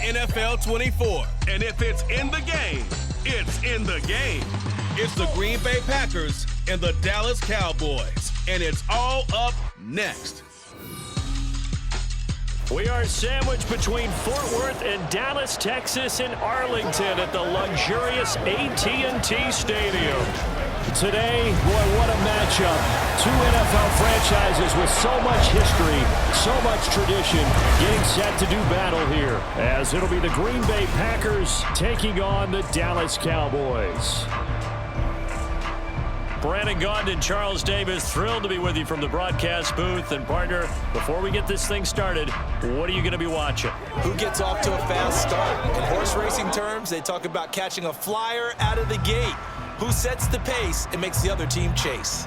NFL 24. And if it's in the game, it's in the game. It's the Green Bay Packers and the Dallas Cowboys. And it's all up next. We are sandwiched between Fort Worth and Dallas, Texas, and Arlington at the luxurious AT&T Stadium. Today, boy, what a matchup. Two NFL franchises with so much history, so much tradition, getting set to do battle here, as it'll be the Green Bay Packers taking on the Dallas Cowboys. Brandon Gaudin and Charles Davis, thrilled to be with you from the broadcast booth. And partner, before we get this thing started, what are you going to be watching? Who gets off to a fast start? In horse racing terms, they talk about catching a flyer out of the gate. Who sets the pace and makes the other team chase?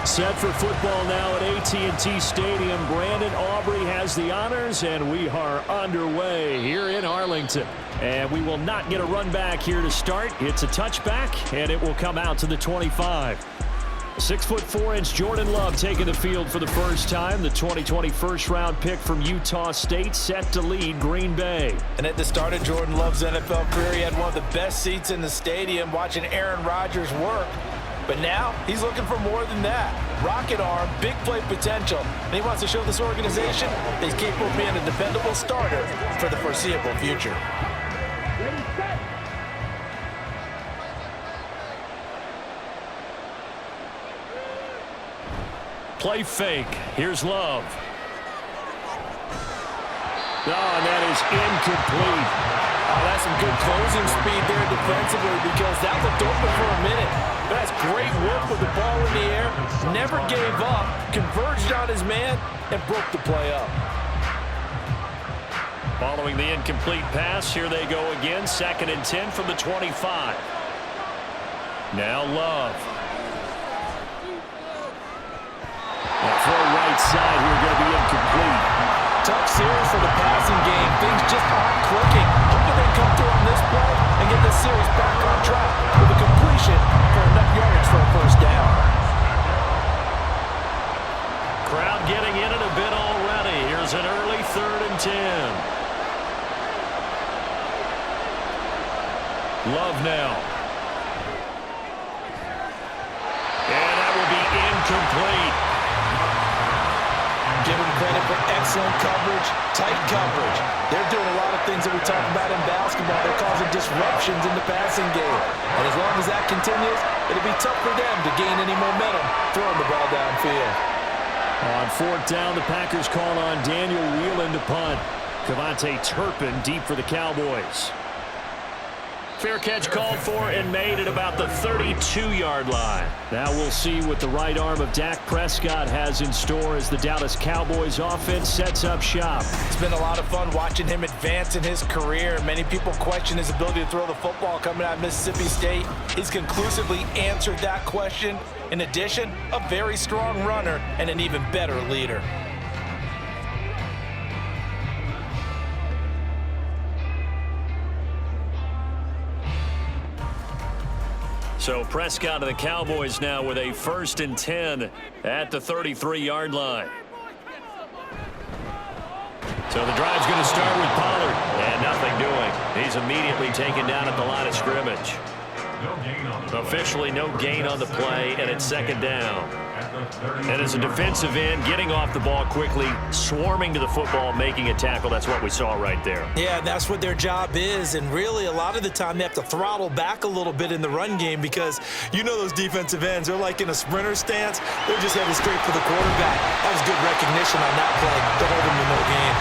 Set for football now at AT&T Stadium. Brandon Aubrey has the honors, and we are underway here in Arlington. And we will not get a run back here to start. It's a touchback, and it will come out to the 25. 6'4" Jordan Love taking the field for the first time. The 2020 first-round pick from Utah State set to lead Green Bay. And at the start of Jordan Love's NFL career, he had one of the best seats in the stadium watching Aaron Rodgers work. But now he's looking for more than that. Rocket arm, big play potential. And he wants to show this organization that he's capable of being a dependable starter for the foreseeable future. Play fake. Here's Love. Oh, and that is incomplete. Oh, that's some good closing speed there defensively, because that looked open for a minute. But that's great work with the ball in the air. Never gave up, converged on his man, and broke the play up. Following the incomplete pass, here they go again. 2nd and 10 from the 25. Now Love. That throw right side here going to be incomplete. Tough series for the passing game. Things just aren't clicking. Hoping they come through on this play and get this series back on track with a completion for enough yardage for a first down. Crowd getting in it a bit already. Here's an early 3rd and 10. Love now. And that will be incomplete. Give them credit for excellent coverage, tight coverage. They're doing a lot of things that we talk about in basketball. They're causing disruptions in the passing game. And as long as that continues, it'll be tough for them to gain any momentum throwing the ball downfield. On 4th down, the Packers call on Daniel Whelan to punt. Kevontae Turpin deep for the Cowboys. Fair catch called for and made at about the 32-yard line. Now we'll see what the right arm of Dak Prescott has in store as the Dallas Cowboys offense sets up shop. It's been a lot of fun watching him advance in his career. Many people question his ability to throw the football coming out of Mississippi State. He's conclusively answered that question. In addition, a very strong runner and an even better leader. So Prescott and the Cowboys now with a 1st and 10 at the 33-yard line. So the drive's going to start with Pollard, and nothing doing. He's immediately taken down at the line of scrimmage. Officially no gain on the play, and it's 2nd down. And as a defensive end, getting off the ball quickly, swarming to the football, making a tackle, that's what we saw right there. Yeah, that's what their job is, and really a lot of the time they have to throttle back a little bit in the run game because you know those defensive ends, they're like in a sprinter stance. They're just headed straight for the quarterback. That was good recognition on that play to hold him to no gain.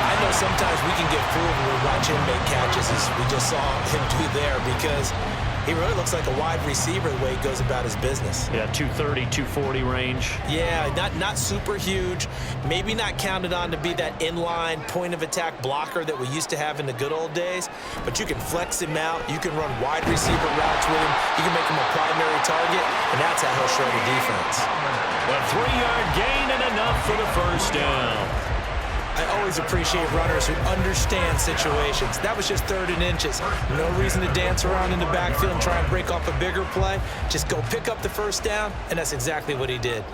I know sometimes we can get fooled when we watch him make catches, as we just saw him do there, because he really looks like a wide receiver the way he goes about his business. Yeah, 230, 240 range. Yeah, not super huge. Maybe not counted on to be that inline point-of-attack blocker that we used to have in the good old days, but you can flex him out. You can run wide receiver routes with him. You can make him a primary target, and that's how he'll shred a defense. A 3-yard gain and enough for the first down. I always appreciate runners who understand situations. That was just 3rd and inches. No reason to dance around in the backfield and try and break off a bigger play. Just go pick up the first down, and that's exactly what he did.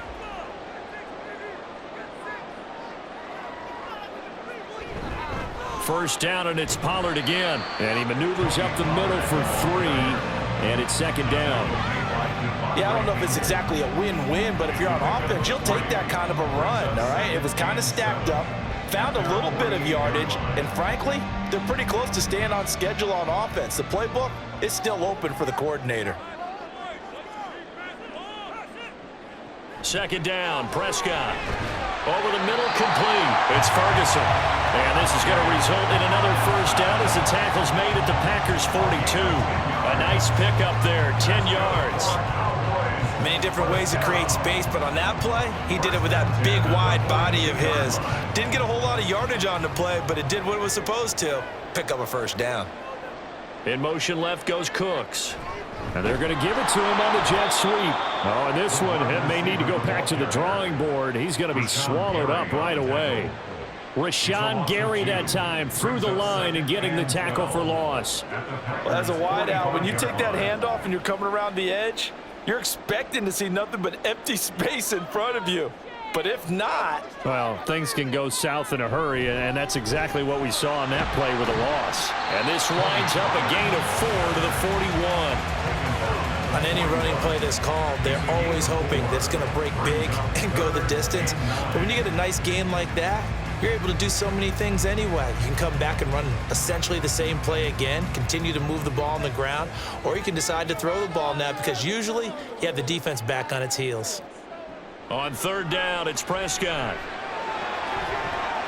First down, and it's Pollard again. And he maneuvers up the middle for 3, and it's 2nd down. Yeah, I don't know if it's exactly a win-win, but if you're on offense, you'll take that kind of a run, all right? It was kind of stacked up, found a little bit of yardage, and frankly, they're pretty close to staying on schedule on offense. The playbook is still open for the coordinator. 2nd down, Prescott. Over the middle, complete. It's Ferguson. And this is going to result in another first down as the tackle's made at the Packers' 42. A nice pickup there, 10 yards. Many different ways to create space, but on that play, he did it with that big, wide body of his. Didn't get a whole lot of yardage on the play, but it did what it was supposed to. Pick up a first down. In motion left goes Cooks. And they're going to give it to him on the jet sweep. Oh, and this one may need to go back to the drawing board. He's going to be swallowed up right away. Rashawn Gary that time through the line and getting the tackle for loss. Well, as a wide out, when you take that handoff and you're coming around the edge, you're expecting to see nothing but empty space in front of you. But if not... Well, things can go south in a hurry, and that's exactly what we saw on that play with a loss. And this winds up a gain of 4 to the 41. On any running play that's called, they're always hoping that it's going to break big and go the distance. But when you get a nice gain like that, you're able to do so many things anyway. You can come back and run essentially the same play again, continue to move the ball on the ground, or you can decide to throw the ball now because usually you have the defense back on its heels. On 3rd down, it's Prescott.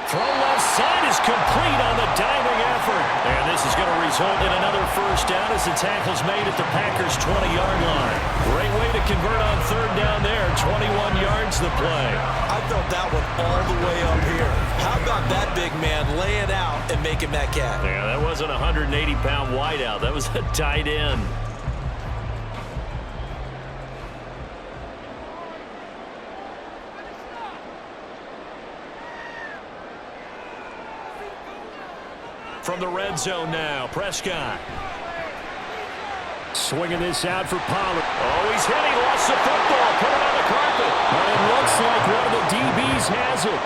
Throw left side is complete on the diving effort. And this is going to result in another first down as the tackle's made at the Packers' 20-yard line. Great way to convert on 3rd down there. 21 yards the play. I felt that one all the way up here. How about that big man lay it out and making that catch? Yeah, that wasn't a 180-pound wideout. That was a tight end. From the red zone now, Prescott. Swinging this out for Pollard. Oh, he's hit. He lost the football. Put it on the carpet. And it looks like one of the DBs has it.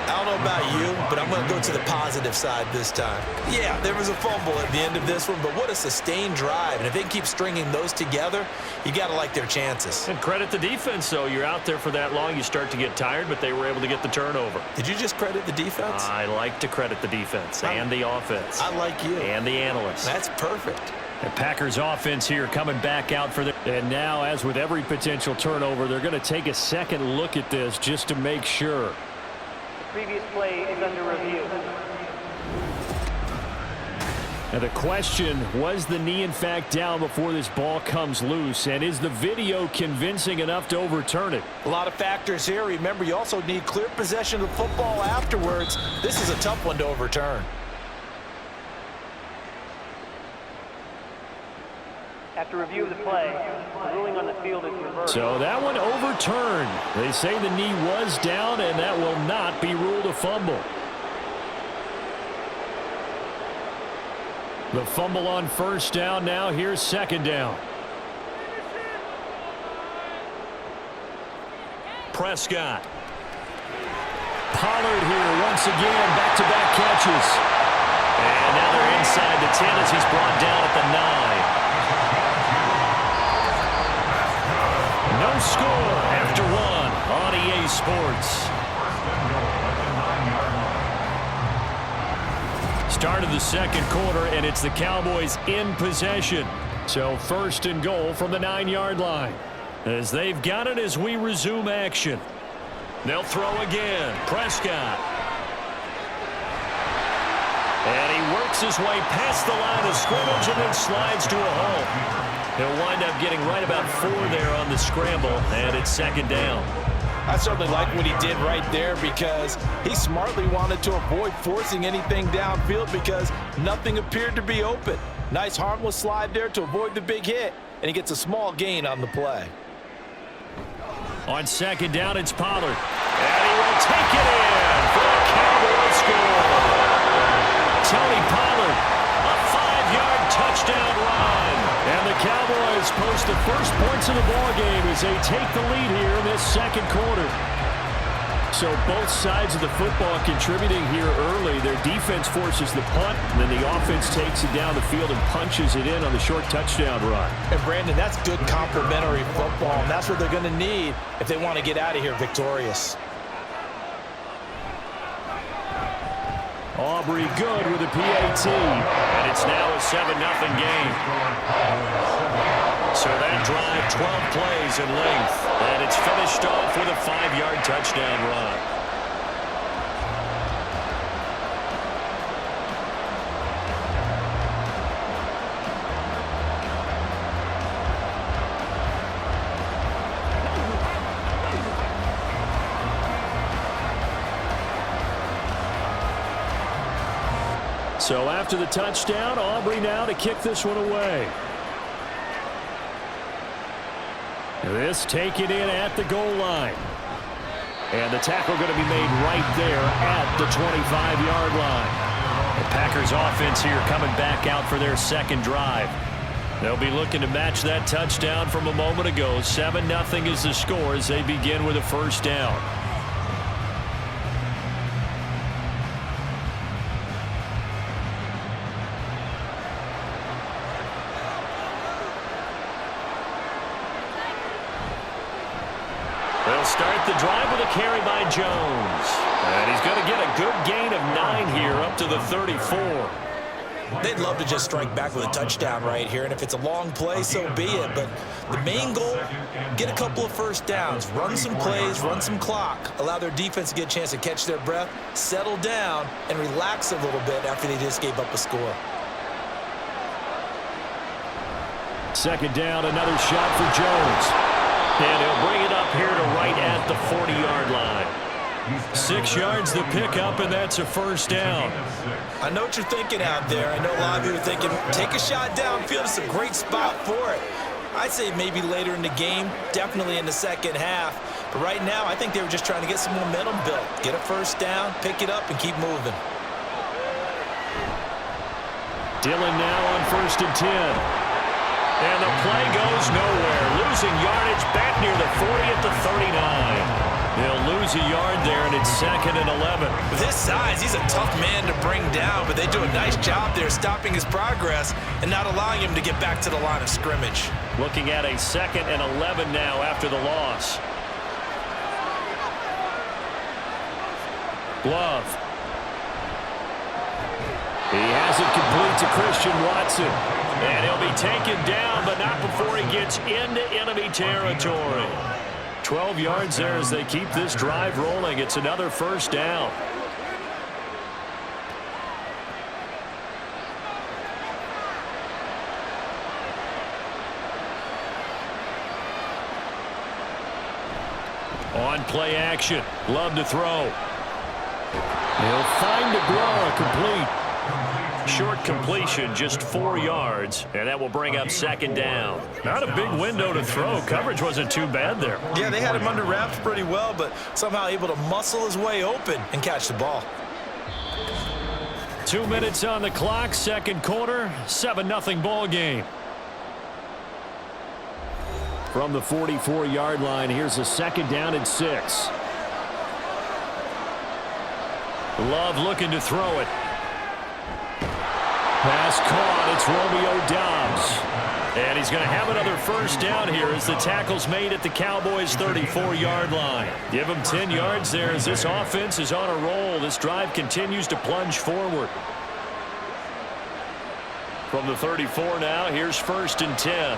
I don't know about you, but I'm going to go to the positive side this time. Yeah, there was a fumble at the end of this one, but what a sustained drive. And if they keep stringing those together, you got to like their chances. And credit the defense, though. You're out there for that long, you start to get tired, but they were able to get the turnover. Did you just credit the defense? I like to credit the defense and the offense. I like you. And the analysts. That's perfect. The Packers offense here coming back out for the... And now, as with every potential turnover, they're going to take a second look at this just to make sure. Previous play is under review. Now the question, was the knee in fact down before this ball comes loose? And is the video convincing enough to overturn it? A lot of factors here. Remember, you also need clear possession of the football afterwards. This is a tough one to overturn. After review of the play, the ruling on the field is reversed. So that one overturned. They say the knee was down, and that will not be ruled a fumble. The fumble on first down now. Here's 2nd down. Prescott. Pollard here once again. Back-to-back catches. And now they're inside the 10 as he's brought down at the 9. No score after 1 on EA Sports. Start of the 2nd quarter, and it's the Cowboys in possession. So 1st and goal from the 9-yard line. As they've got it as we resume action. They'll throw again. Prescott. makes his way past the line of scrimmage and then slides to a hole. He'll wind up getting right about 4 there on the scramble, and it's second down. I certainly like what he did right there because he smartly wanted to avoid forcing anything downfield because nothing appeared to be open. Nice harmless slide there to avoid the big hit, and he gets a small gain on the play. On second down, it's Pollard. And he will take it in for a Cowboys score. Tony Pollard, a 5-yard touchdown run. And the Cowboys post the first points of the ballgame as they take the lead here in this second quarter. So both sides of the football contributing here early. Their defense forces the punt, and then the offense takes it down the field and punches it in on the short touchdown run. And Brandon, that's good complementary football, and that's what they're going to need if they want to get out of here victorious. Aubrey good with a PAT, and it's now a 7-0 game. So that drive, 12 plays in length, and it's finished off with a 5-yard touchdown run. So after the touchdown, Aubrey now to kick this one away. This taken in at the goal line. And the tackle going to be made right there at the 25-yard line. The Packers offense here coming back out for their second drive. They'll be looking to match that touchdown from a moment ago. 7-0 is the score as they begin with a first down. They'll start the drive with a carry by Jones. And he's going to get a good gain of 9 here up to the 34. They'd love to just strike back with a touchdown right here, and if it's a long play, so be it. But the main goal, get a couple of first downs, run some plays, run some clock, allow their defense to get a chance to catch their breath, settle down, and relax a little bit after they just gave up a score. Second down, another shot for Jones. And he'll bring it up here to right at the 40-yard line. 6 yards the pickup, and that's a first down. I know what you're thinking out there. I know a lot of you are thinking, take a shot downfield. It's a great spot for it. I'd say maybe later in the game, definitely in the second half. But right now, I think they were just trying to get some momentum built. Get a first down, pick it up, and keep moving. Dillon now on 1st and 10. And the play goes nowhere. Losing yardage back near the 40 at the 39. They'll lose a yard there, and it's 2nd and 11. With his size, he's a tough man to bring down, but they do a nice job there stopping his progress and not allowing him to get back to the line of scrimmage. Looking at a 2nd and 11 now after the loss. Love. He has it complete to Christian Watson. And he'll be taken down, but not before he gets into enemy territory. 12 yards there as they keep this drive rolling. It's another first down. On play action. Love to throw. He'll find DeGuara complete. Short completion, just 4 yards, and that will bring up 2nd down. Not a big window to throw. Coverage wasn't too bad there. Yeah, they had him under wraps pretty well, but somehow able to muscle his way open and catch the ball. 2 minutes on the clock, second quarter, 7-0 ball game. From the 44-yard line, here's a 2nd down and 6. Love looking to throw it. Pass caught. It's Romeo Doubs. And he's going to have another first down here as the tackle's made at the Cowboys' 34-yard line. Give him 10 yards there as this offense is on a roll. This drive continues to plunge forward. From the 34 now, here's 1st and 10.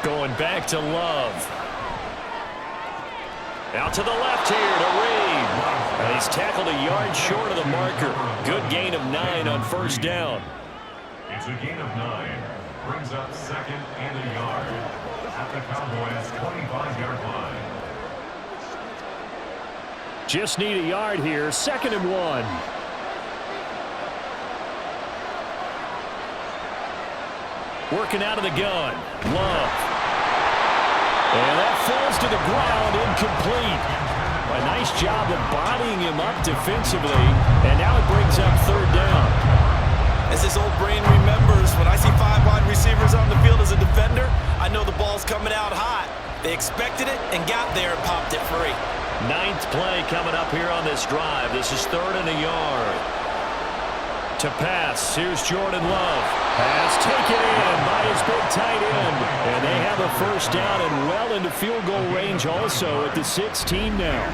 Going back to Love. Out to the left here to Reed. And He's tackled a yard short of the marker. Good gain of 9 on first down. It's a gain of 9. Brings up 2nd and a yard at the Cowboys' 25-yard line. Just need a yard here. 2nd and 1. Working out of the gun. Love. And that falls to the ground, incomplete. A nice job of bodying him up defensively. And now it brings up 3rd down. As his old brain remembers, when I see 5 wide receivers on the field as a defender, I know the ball's coming out hot. They expected it and got there and popped it free. 9th play coming up here on this drive. This is 3rd and a yard. To pass, here's Jordan Love. Pass taken in by his big tight end. And they have a first down and well into field goal range also at the 16 now.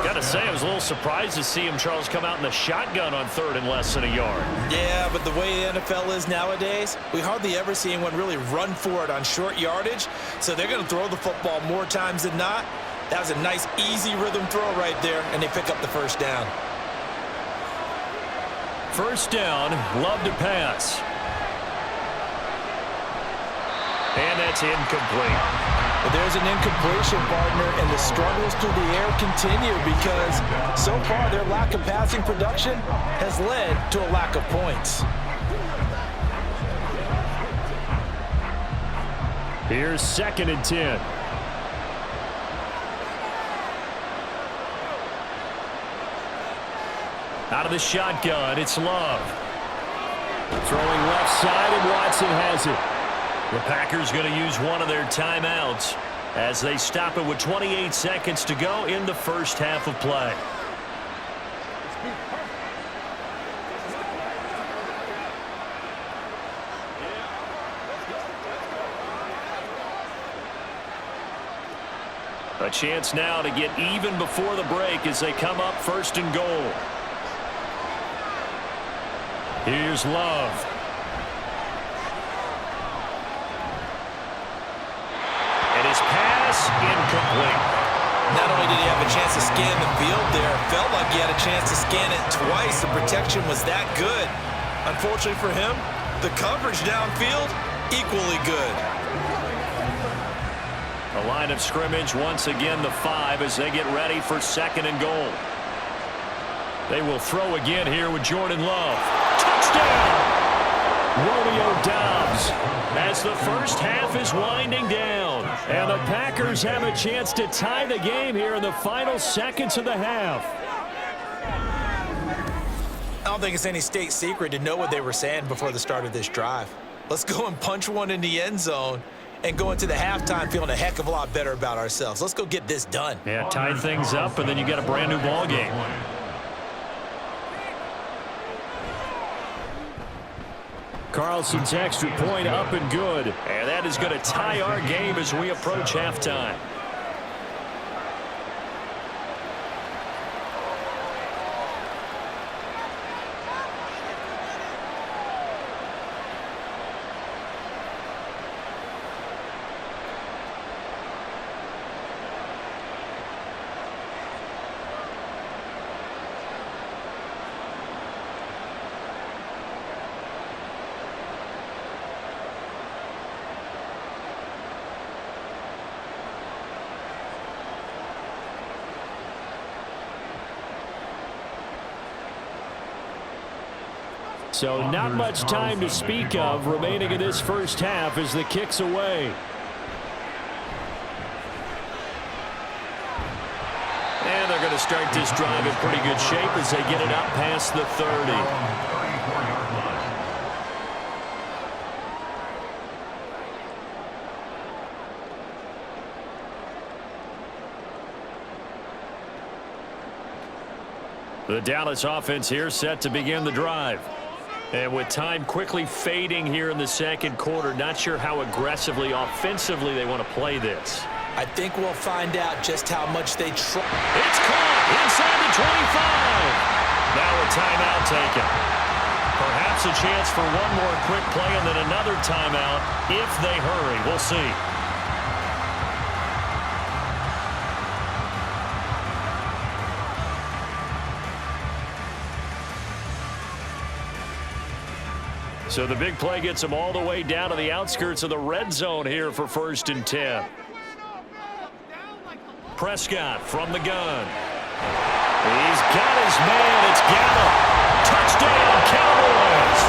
Got to say, I was a little surprised to see him, Charles, come out in the shotgun on 3rd and less than a yard. Yeah, but the way the NFL is nowadays, we hardly ever see anyone really run for it on short yardage. So they're going to throw the football more times than not. That was a nice, easy rhythm throw right there, and they pick up the first down. First down, Love to pass. And that's incomplete. But there's an incompletion, partner, and the struggles through the air continue because so far their lack of passing production has led to a lack of points. Here's 2nd and 10. Out of the shotgun, it's Love. Throwing left side, and Watson has it. The Packers going to use one of their timeouts as they stop it with 28 seconds to go in the first half of play. A chance now to get even before the break as they come up 1st and goal. Here's Love. And his pass incomplete. Not only did he have a chance to scan the field there, it felt like he had a chance to scan it twice. The protection was that good. Unfortunately for him, the coverage downfield, equally good. The line of scrimmage once again the 5 as they get ready for 2nd and goal. They will throw again here with Jordan Love. Touchdown! Romeo Doubs as the first half is winding down. And the Packers have a chance to tie the game here in the final seconds of the half. I don't think it's any state secret to know what they were saying before the start of this drive. Let's go and punch one in the end zone and go into the halftime feeling a heck of a lot better about ourselves. Let's go get this done. Yeah, tie things up, and then you got a brand new ball game. Carlson's extra point up and good. And that is going to tie our game as we approach halftime. So not much time to speak of remaining in this first half as the kick's away. And they're going to start this drive in pretty good shape as they get it up past the 30. The Dallas offense here set to begin the drive. And with time quickly fading here in the second quarter, not sure how aggressively, offensively they want to play this. I think we'll find out just how much they try. It's caught inside the 25. Now a timeout taken. Perhaps a chance for one more quick play and then another timeout if they hurry. We'll see. So the big play gets them all the way down to the outskirts of the red zone here for 1st and 10. Prescott from the gun. He's got his man. It's Gallup. Touchdown, Cowboys.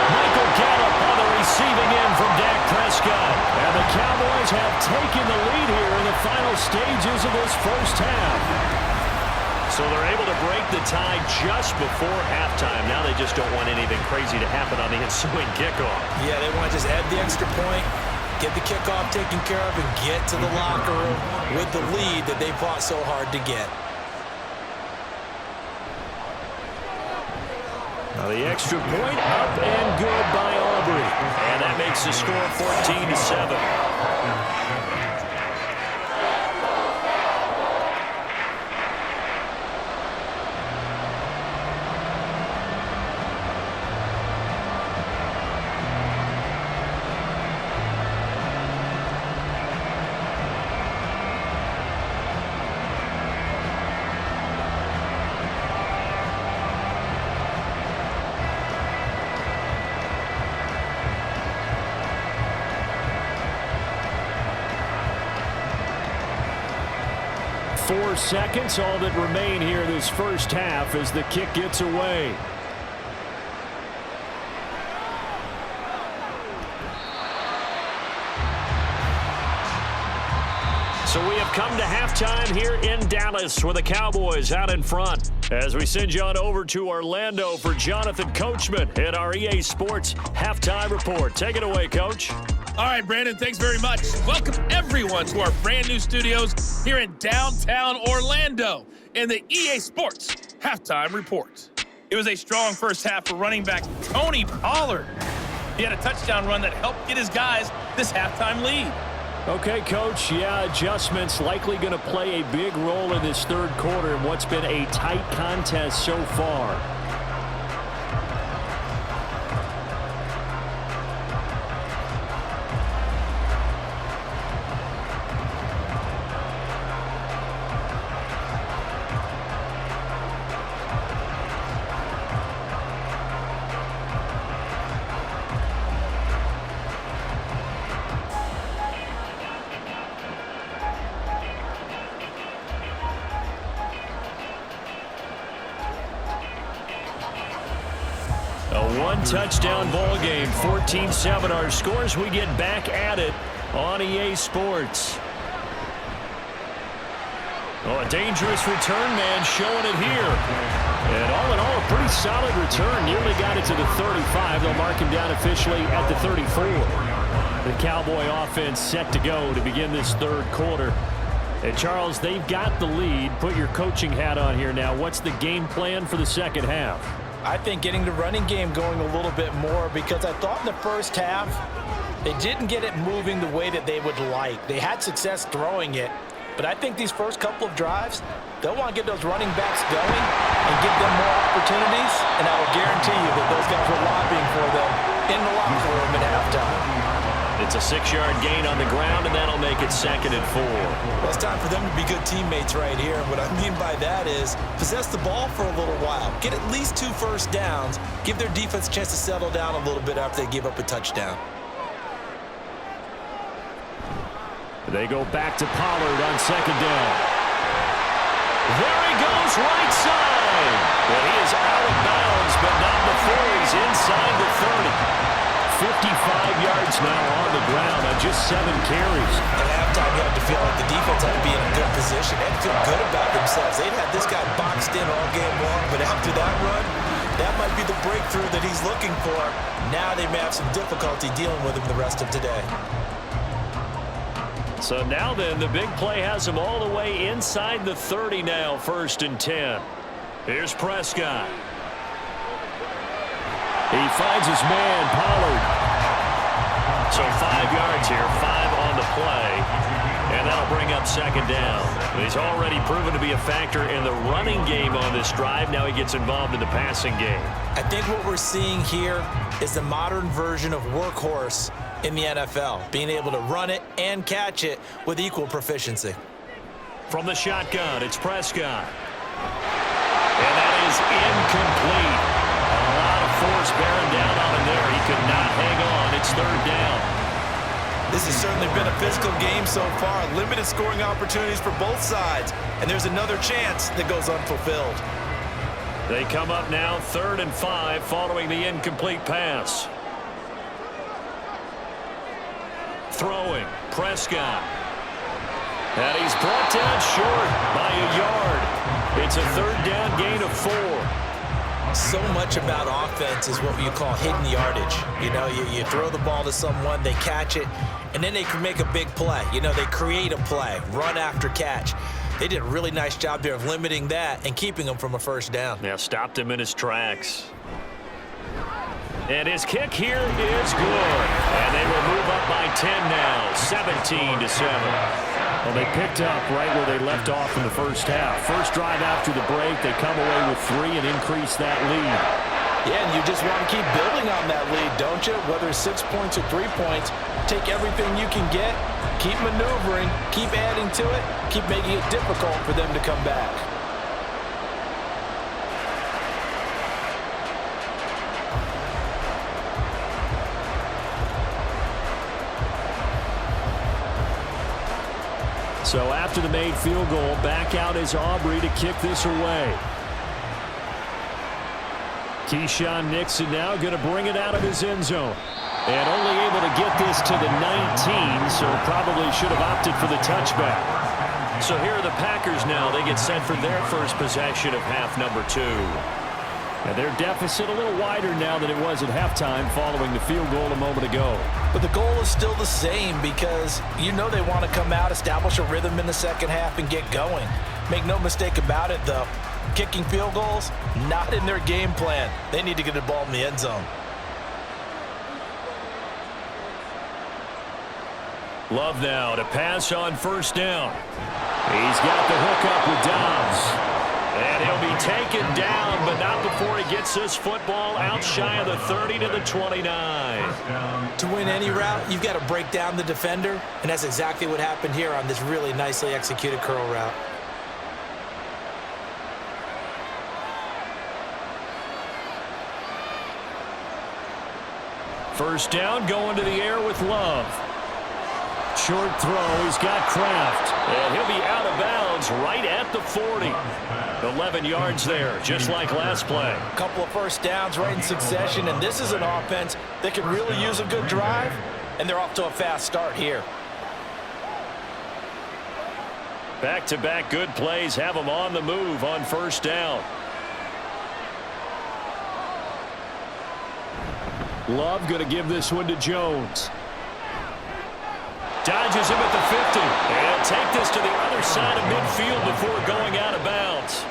Michael Gallup on the receiving end from Dak Prescott. And the Cowboys have taken the lead here in the final stages of this first half. So they're able to break the tie just before halftime. Now they just don't want anything crazy to happen on the ensuing kickoff. Yeah, they want to just add the extra point, get the kickoff taken care of, and get to the locker room with the lead that they fought so hard to get. Now the extra point up and good by Aubrey. And that makes the score 14-7. Four seconds, all that remain here this first half as the kick gets away. So we have come to halftime here in Dallas with the Cowboys out in front. As we send you on over to Orlando for Jonathan Coachman in our EA Sports Halftime Report. Take it away, Coach. All right, Brandon, thanks very much. Welcome, everyone, to our brand-new studios here in downtown Orlando in the EA Sports Halftime Report. It was a strong first half for running back Tony Pollard. He had a touchdown run that helped get his guys this halftime lead. Okay, Coach, yeah, adjustments likely going to play a big role in this third quarter in what's been a tight contest so far. Touchdown ball game, 14-7 our scores. We get back at it on EA Sports. Oh, a dangerous return man showing it here. And all in all, a pretty solid return. Nearly got it to the 35. They'll mark him down officially at the 34. The Cowboy offense set to go to begin this third quarter. And Charles, they've got the lead. Put your coaching hat on here now. What's the game plan for the second half? I think getting the running game going a little bit more, because I thought in the first half they didn't get it moving the way that they would like. They had success throwing it, but I think these first couple of drives, they'll want to get those running backs going and give them more opportunities, and I will guarantee you that those guys were lobbying for them in the locker room at halftime. It's a 6-yard gain on the ground, and that'll make it 2nd and 4. Well, it's time for them to be good teammates right here. And what I mean by that is possess the ball for a little while. Get at least 2 first downs. Give their defense a chance to settle down a little bit after they give up a touchdown. They go back to Pollard on 2nd down. There he goes, right side. Well, he is out of bounds, but not before he's inside the 30. 55 yards now on the ground on just 7 carries. At halftime, you have to feel like the defense had to be in a good position. They had to feel good about themselves. They'd had this guy boxed in all game long, but after that run, that might be the breakthrough that he's looking for. Now they may have some difficulty dealing with him the rest of today. So now then, the big play has him all the way inside the 30 now, 1st and 10. Here's Prescott. He finds his man, Pollard. So 5 yards here, 5 on the play. And that'll bring up 2nd down. He's already proven to be a factor in the running game on this drive. Now he gets involved in the passing game. I think what we're seeing here is the modern version of workhorse in the NFL, being able to run it and catch it with equal proficiency. From the shotgun, it's Prescott. And that is incomplete. A lot of force bearing down on him there. He could not hang on. It's third down. This has certainly been a physical game so far. Limited scoring opportunities for both sides. And there's another chance that goes unfulfilled. They come up now 3rd and 5 following the incomplete pass. Throwing, Prescott. And he's brought down short by a yard. It's a 3rd down gain of 4. So much about offense is what you call hidden yardage. You know, you throw the ball to someone, they catch it, and then they can make a big play. You know, they create a play, run after catch. They did a really nice job there of limiting that and keeping him from a first down. Yeah, stopped him in his tracks. And his kick here is good. And they will move up by 10 now, 17-7. Well, they picked up right where they left off in the first half. First drive after the break, they come away with 3 and increase that lead. Yeah, and you just want to keep building on that lead, don't you? Whether it's 6 points or 3 points, take everything you can get, keep maneuvering, keep adding to it, keep making it difficult for them to come back. So after the made field goal, back out is Aubrey to kick this away. Keyshawn Nixon now going to bring it out of his end zone. And only able to get this to the 19, so probably should have opted for the touchback. So here are the Packers now. They get set for their first possession of half number 2. And their deficit a little wider now than it was at halftime following the field goal a moment ago. But the goal is still the same because you know they want to come out, establish a rhythm in the second half, and get going. Make no mistake about it, though. Kicking field goals, not in their game plan. They need to get the ball in the end zone. Love now to pass on first down. He's got the hook up with Dobbs. And he'll be taken down, but not before he gets this football out shy of the 30 to the 29. To win any route, you've got to break down the defender, and that's exactly what happened here on this really nicely executed curl route. First down, going to the air with Love. Short throw, he's got Kraft. And he'll be out of bounds right at the 40. 11 yards there, just like last play. A couple of first downs right in succession, and this is an offense that could really use a good drive, and they're off to a fast start here. Back-to-back good plays have them on the move on first down. Love going to give this one to Jones. Dodges him at the 50. And take this to the other side of midfield before going out of bounds.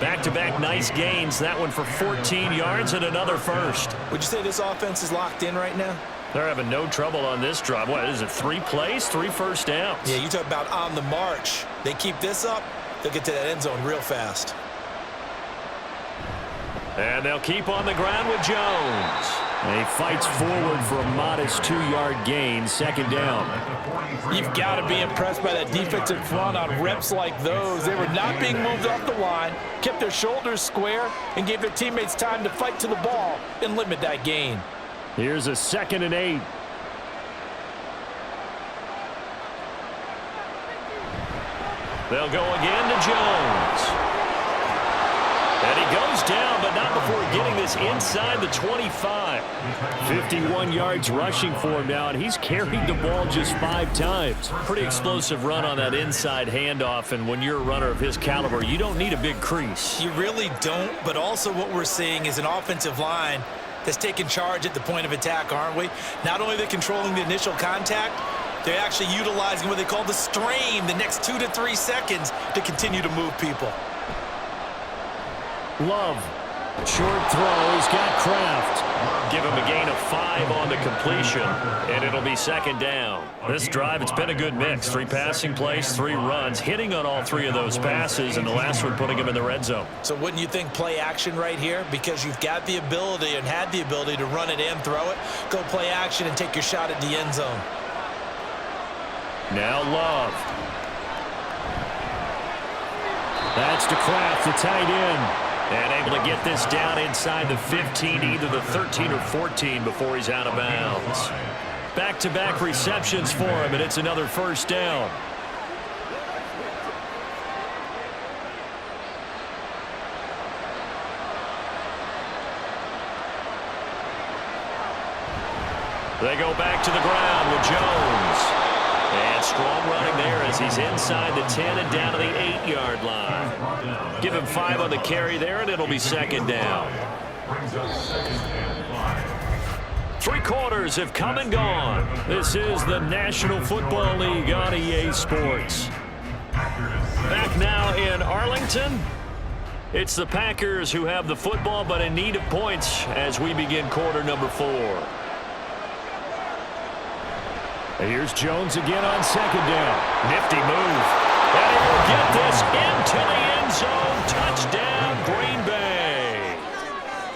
Back-to-back nice gains. That one for 14 yards and another first. Would you say this offense is locked in right now? They're having no trouble on this drive. What is it, 3 plays, 3 first downs? Yeah, you talk about on the march. They keep this up, they'll get to that end zone real fast. And they'll keep on the ground with Jones. And he fights forward for a modest 2-yard gain, second down. You've got to be impressed by that defensive front on reps like those. They were not being moved off the line, kept their shoulders square, and gave their teammates time to fight to the ball and limit that gain. Here's a 2nd and 8. They'll go again to Jones. And he goes down, but not before getting this inside the 25. 51 yards rushing for him now, and he's carried the ball just 5 times. Pretty explosive run on that inside handoff, and when you're a runner of his caliber, you don't need a big crease. You really don't, but also what we're seeing is an offensive line that's taking charge at the point of attack, aren't we? Not only are they controlling the initial contact, they're actually utilizing what they call the strain, the next 2 to 3 seconds, to continue to move people. Love. Short throw. He's got Kraft. Give him a gain of 5 on the completion, and it'll be second down. This drive, it's been a good mix. 3 passing plays, 3 runs, hitting on all 3 of those passes, and the last one putting him in the red zone. So wouldn't you think play action right here? Because you've got the ability and had the ability to run it and throw it. Go play action and take your shot at the end zone. Now Love. That's to Kraft, the tight end. And able to get this down inside the 15, either the 13 or 14 before he's out of bounds. Back-to-back receptions for him, and it's another first down. They go back to the ground with Jones. And strong running there as he's inside the 10 and down to the 8-yard line. Give him 5 on the carry there, and it'll be second down. 3 quarters have come and gone. This is the National Football League on EA Sports. Back now in Arlington. It's the Packers who have the football, but in need of points as we begin quarter number 4. Here's Jones again on second down. Nifty move. And he'll get this into the end zone. Touchdown, Green Bay.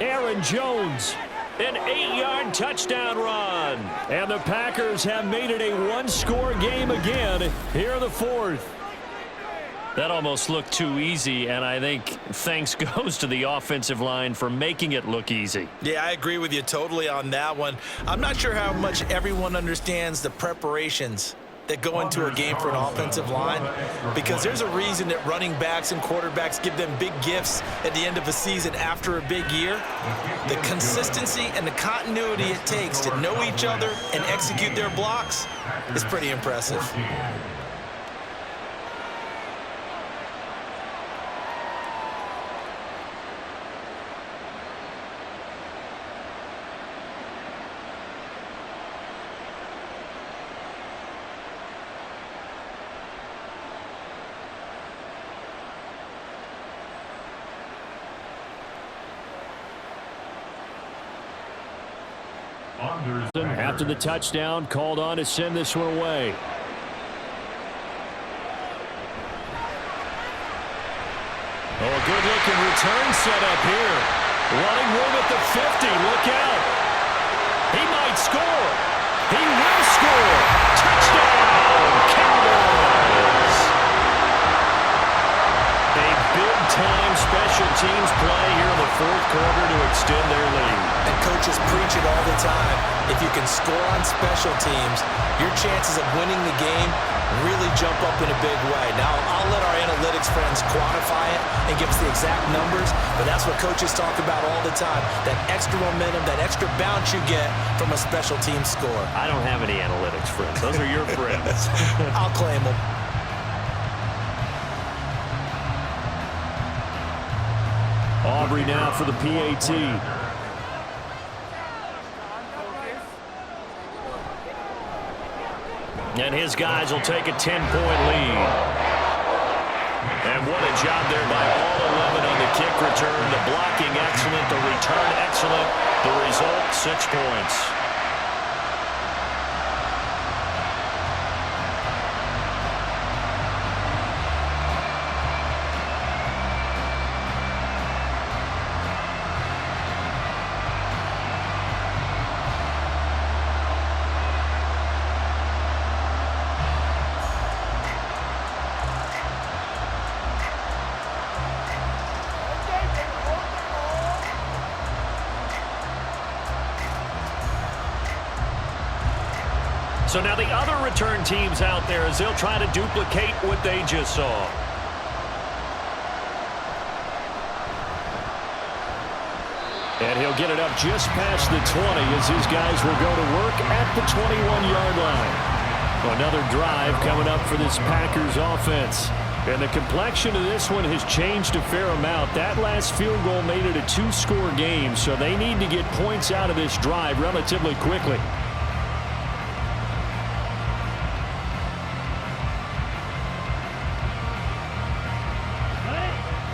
Aaron Jones, an 8-yard touchdown run. And the Packers have made it a one-score game again here in the 4th. That almost looked too easy, and I think thanks goes to the offensive line for making it look easy. Yeah, I agree with you totally on that one. I'm not sure how much everyone understands the preparations that go into a game for an offensive line, because there's a reason that running backs and quarterbacks give them big gifts at the end of a season after a big year. The consistency and the continuity it takes to know each other and execute their blocks is pretty impressive. After the touchdown, called on to send this one away. Oh, a good-looking return set up here. Running room at the 50. Look out. He might score. He will score. Touchdown, Cowboys. A big-time special teams play here in the 4th quarter to extend their lead. And coaches preach it all the time. If you can score on special teams, your chances of winning the game really jump up in a big way. Now, I'll let our analytics friends quantify it and give us the exact numbers, but that's what coaches talk about all the time, that extra momentum, that extra bounce you get from a special team score. I don't have any analytics friends. Those are your friends. I'll claim them. Aubrey now for the PAT. And his guys will take a 10-point lead. And what a job there by all 11 on the kick return. The blocking excellent, the return excellent. The result, 6 points. So now the other return teams out there as they'll try to duplicate what they just saw. And he'll get it up just past the 20 as his guys will go to work at the 21-yard line. Another drive coming up for this Packers offense. And the complexion of this one has changed a fair amount. That last field goal made it a 2-score game, so they need to get points out of this drive relatively quickly.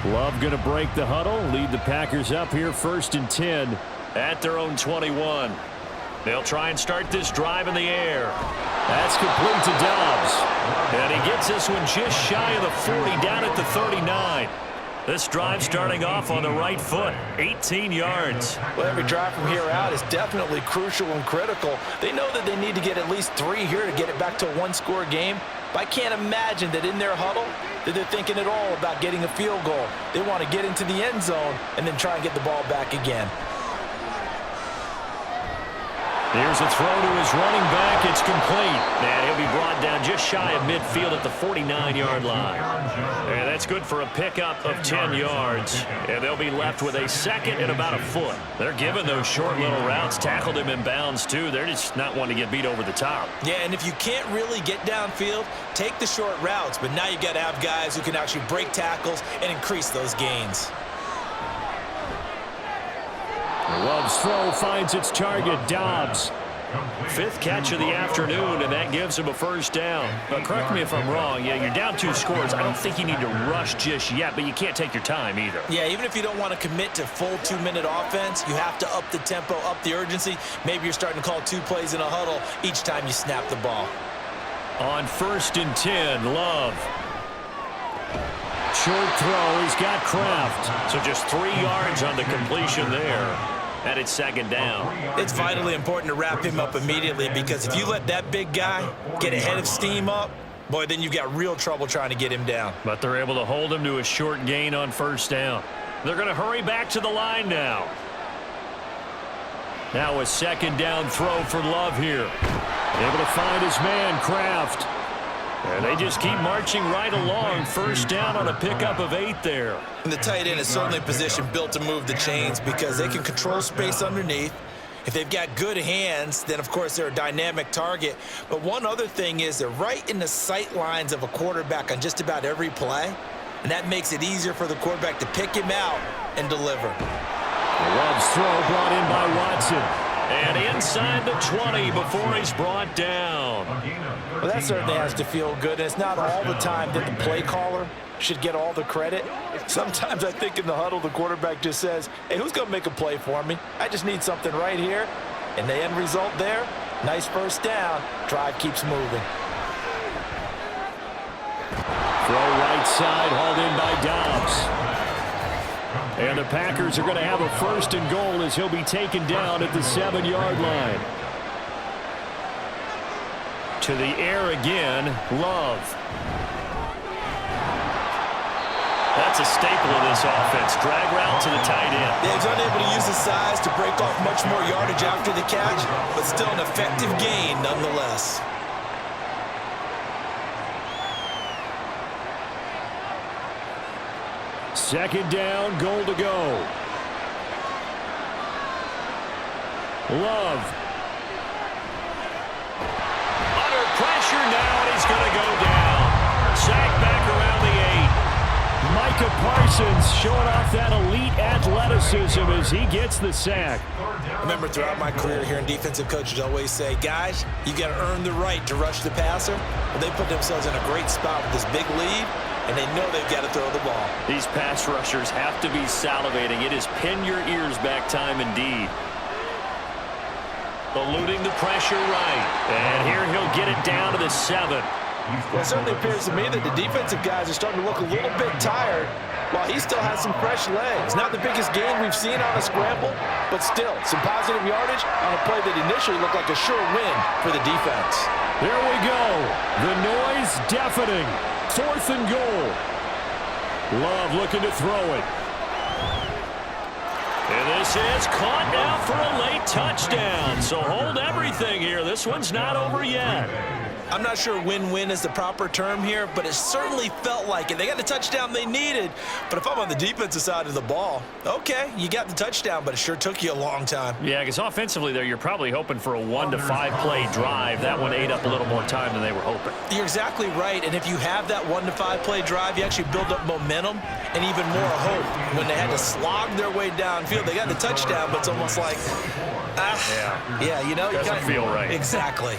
Love going to break the huddle, lead the Packers up here 1st and 10 at their own 21. They'll try and start this drive in the air. That's complete to Dobbs. And he gets this one just shy of the 40, down at the 39. This drive starting off on the right foot, 18 yards. Well, every drive from here out is definitely crucial and critical. They know that they need to get at least 3 here to get it back to a 1-score game. But I can't imagine that in their huddle that they're thinking at all about getting a field goal. They want to get into the end zone and then try and get the ball back again. Here's a throw to his running back. It's complete. And he'll be brought down just shy of midfield at the 49-yard line. And that's good for a pickup of 10 yards. And they'll be left with a second and about a foot. They're giving those short little routes. Tackled him in bounds, too. They're just not wanting to get beat over the top. Yeah, and if you can't really get downfield, take the short routes. But now you got to have guys who can actually break tackles and increase those gains. Love's throw finds its target, Dobbs. Fifth catch of the afternoon, and that gives him a first down. But correct me if I'm wrong. Yeah, you're down 2 scores. I don't think you need to rush just yet, but you can't take your time either. Yeah, even if you don't want to commit to full 2-minute offense, you have to up the tempo, up the urgency. Maybe you're starting to call 2 plays in a huddle each time you snap the ball. On 1st and 10, Love. Short throw, he's got Kraft. So just 3 yards on the completion there. And it's 2nd down. It's vitally important to wrap him up immediately, because if you let that big guy get ahead of steam up, boy, then you've got real trouble trying to get him down. But they're able to hold him to a short gain on 1st down. They're going to hurry back to the line now. Now a 2nd down throw for Love here. Able to find his man, Kraft. And they just keep marching right along. 1st down on a pickup of 8 there. And the tight end is certainly a position built to move the chains because they can control space underneath. If they've got good hands, then, of course, they're a dynamic target. But one other thing is they're right in the sight lines of a quarterback on just about every play. And that makes it easier for the quarterback to pick him out and deliver. Love's throw brought in by Watson. And inside the 20 before he's brought down. Well, that certainly has to feel good. And it's not all the time that the play caller should get all the credit. Sometimes I think in the huddle, the quarterback just says, hey, who's going to make a play for me? I just need something right here. And the end result there, nice 1st down. Drive keeps moving. Throw right side, hauled in by Dobbs. And the Packers are going to have a 1st and goal as he'll be taken down at the 7-yard line. To the air again, Love. That's a staple of this offense. Drag route to the tight end. Yeah, he's unable to use his size to break off much more yardage after the catch, but still an effective gain nonetheless. Second down, goal to go. Love. Under pressure now, and he's going to go down. Sack back around the 8. Micah Parsons showing off that elite athleticism as he gets the sack. I remember throughout my career hearing defensive coaches always say, guys, you got to earn the right to rush the passer. Well, they put themselves in a great spot with this big lead, and they know they've got to throw the ball. These pass rushers have to be salivating. It is pin your ears back time indeed. Eluding the pressure right. And here he'll get it down to the 7. Well, it certainly appears to me that the defensive guys are starting to look a little bit tired while he still has some fresh legs. Not the biggest gain we've seen on a scramble, but still some positive yardage on a play that initially looked like a sure win for the defense. There we go. The noise deafening. 4th and goal. Love looking to throw it. And this is caught now for a late touchdown. So hold everything here. This one's not over yet. I'm not sure win-win is the proper term here, but it certainly felt like it. They got the touchdown they needed, but if I'm on the defensive side of the ball, okay, you got the touchdown, but it sure took you a long time. Yeah, because offensively there, you're probably hoping for a 1 to 5 play drive. That one ate up a little more time than they were hoping. You're exactly right, and if you have that 1 to 5 play drive, you actually build up momentum and even more hope. When they had to slog their way downfield, they got the touchdown, but it's almost like, yeah, you know. Doesn't feel right. Exactly.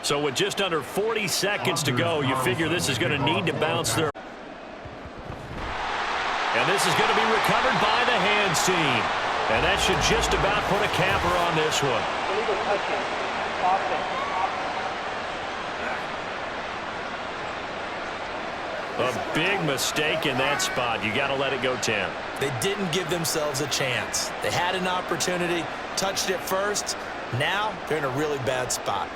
So with just under 40 seconds to go, you figure this is going to need to bounce their... this is going to be recovered by the hands team. And that should just about put a capper on this one. Illegal touching. Offense. A big mistake in that spot. You got to let it go 10. They didn't give themselves a chance. They had an opportunity, touched it first. Now they're in a really bad spot.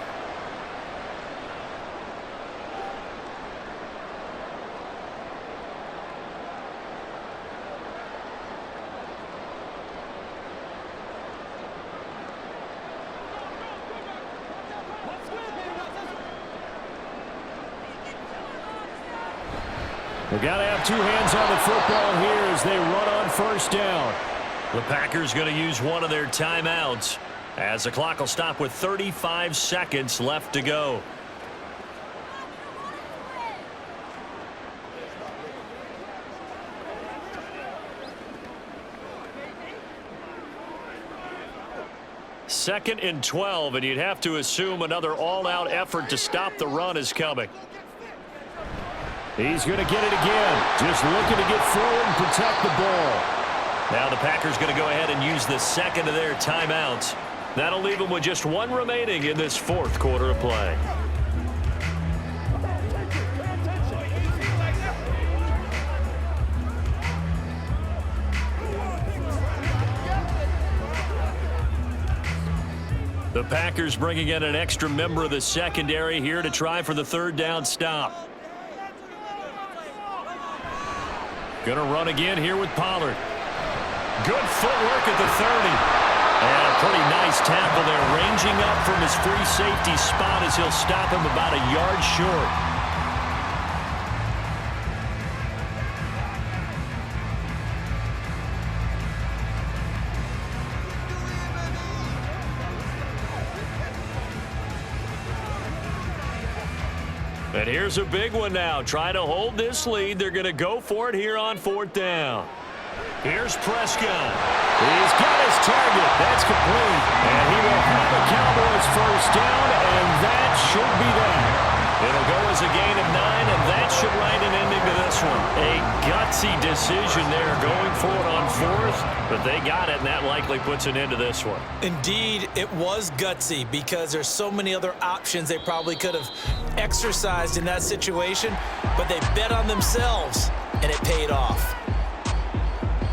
We've got to have two hands on the football here as they run on first down. The Packers going to use one of their timeouts as the clock will stop with 35 seconds left to go. Second and 12, and you'd have to assume another all-out effort to stop the run is coming. He's going to get it again. Just looking to get forward and protect the ball. Now the Packers going to go ahead and use the second of their timeouts. That'll leave them with just one remaining in this fourth quarter of play. The Packers bringing in an extra member of the secondary here to try for the third down stop. Going to run again here with Pollard. Good footwork at the 30. And a pretty nice tackle there, ranging up from his free safety spot as he'll stop him about a yard short. And here's a big one now. Trying to hold this lead. They're going to go for it here on fourth down. Here's Prescott. He's got his target. That's complete. And he will have the Cowboys first down, and that should be that. It'll go as a gain of 9, and that should write an ending to this one. A gutsy decision there going for it on fourth, but they got it, and that likely puts an end to this one. Indeed, it was gutsy because there's so many other options they probably could have exercised in that situation, but they bet on themselves, and it paid off.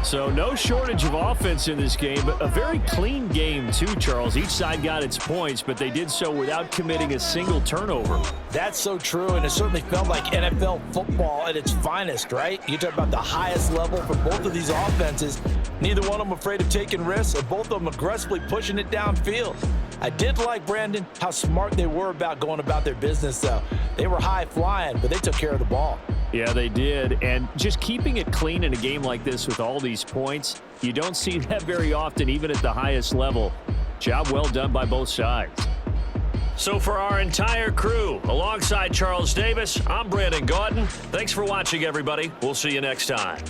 So no shortage of offense in this game, but a very clean game too, Charles. Each side got its points, but they did so without committing a single turnover. That's so true, and it certainly felt like NFL football at its finest, right? You talk about the highest level for both of these offenses. Neither one of them afraid of taking risks, or both of them aggressively pushing it downfield. I did like, Brandon, how smart they were about going about their business, though. They were high flying, but they took care of the ball. Yeah, they did. And just keeping it clean in a game like this with all these points, you don't see that very often, even at the highest level. Job well done by both sides. So for our entire crew, alongside Charles Davis, I'm Brandon Gaudin. Thanks for watching, everybody. We'll see you next time.